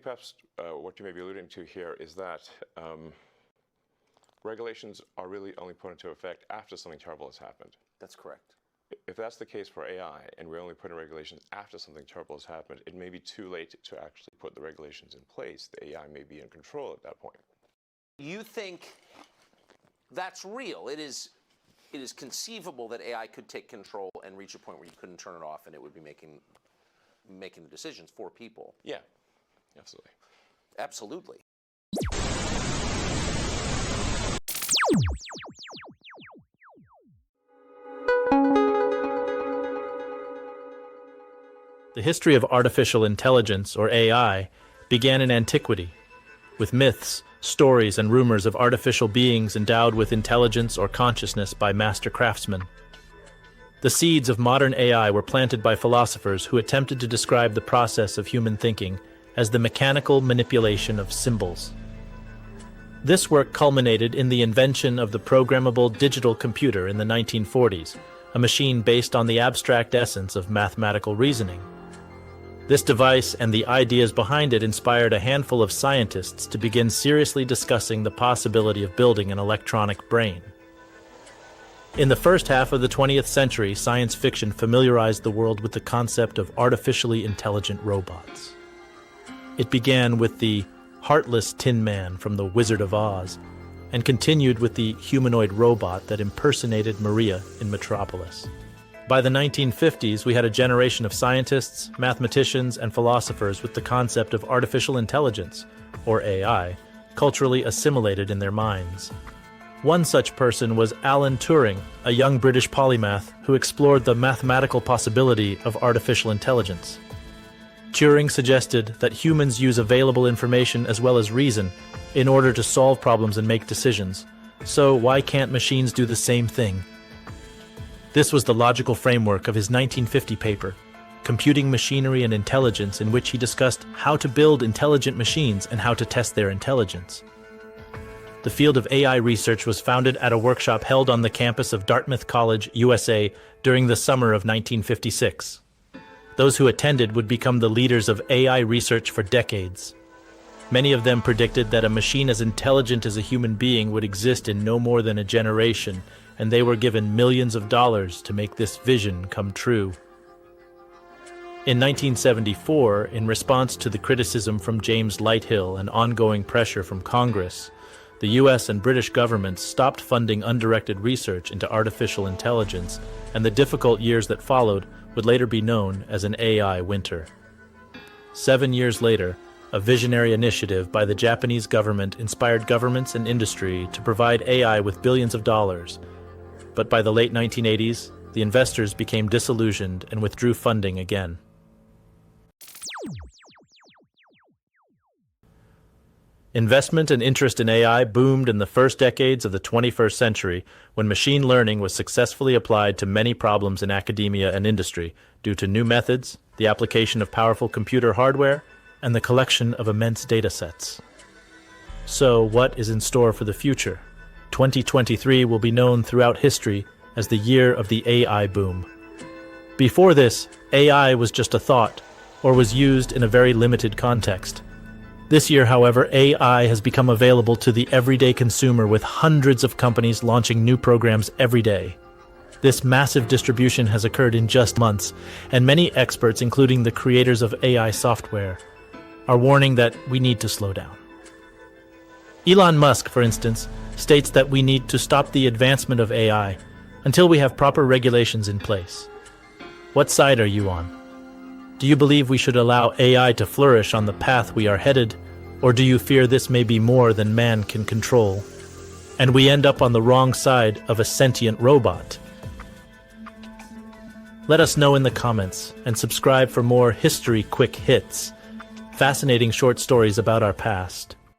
perhaps what you may be alluding to here is that regulations are really only put into effect after something terrible has happened. That's correct. If that's the case for AI, and we only put in regulations after something terrible has happened, it may be too late to actually put the regulations in place. The AI may be in control at that point. You think that's real? It is conceivable that AI could take control and reach a point where you couldn't turn it off, and it would be making the decisions for people. Yeah, absolutely. Absolutely. The history of artificial intelligence, or AI, began in antiquity, with myths, stories, and rumors of artificial beings endowed with intelligence or consciousness by master craftsmen. The seeds of modern AI were planted by philosophers who attempted to describe the process of human thinking as the mechanical manipulation of symbols. This work culminated in the invention of the programmable digital computer in the 1940s, a machine based on the abstract essence of mathematical reasoning. This device and the ideas behind it inspired a handful of scientists to begin seriously discussing the possibility of building an electronic brain. In the first half of the 20th century, science fiction familiarized the world with the concept of artificially intelligent robots. It began with the heartless Tin Man from The Wizard of Oz, and continued with the humanoid robot that impersonated Maria in Metropolis. By the 1950s, we had a generation of scientists, mathematicians, and philosophers with the concept of artificial intelligence, or AI, culturally assimilated in their minds. One such person was Alan Turing, a young British polymath who explored the mathematical possibility of artificial intelligence. Turing suggested that humans use available information as well as reason in order to solve problems and make decisions. So why can't machines do the same thing? This was the logical framework of his 1950 paper, Computing Machinery and Intelligence, in which he discussed how to build intelligent machines and how to test their intelligence. The field of AI research was founded at a workshop held on the campus of Dartmouth College, USA, during the summer of 1956. Those who attended would become the leaders of AI research for decades. Many of them predicted that a machine as intelligent as a human being would exist in no more than a generation, and they were given millions of dollars to make this vision come true. In 1974, in response to the criticism from James Lighthill and ongoing pressure from Congress, the US and British governments stopped funding undirected research into artificial intelligence, and the difficult years that followed would later be known as an AI winter. 7 years later, a visionary initiative by the Japanese government inspired governments and industry to provide AI with billions of dollars. But by the late 1980s, the investors became disillusioned and withdrew funding again. Investment and interest in AI boomed in the first decades of the 21st century, when machine learning was successfully applied to many problems in academia and industry due to new methods, the application of powerful computer hardware, and the collection of immense data sets. So, what is in store for the future? 2023 will be known throughout history as the year of the AI boom. Before this, AI was just a thought, or was used in a very limited context. This year, however, AI has become available to the everyday consumer, with hundreds of companies launching new programs every day. This massive distribution has occurred in just months, and many experts, including the creators of AI software, are warning that we need to slow down. Elon Musk, for instance, states that we need to stop the advancement of AI until we have proper regulations in place. What side are you on? Do you believe we should allow AI to flourish on the path we are headed, or do you fear this may be more than man can control, and we end up on the wrong side of a sentient robot? Let us know in the comments, and subscribe for more history quick hits, fascinating short stories about our past.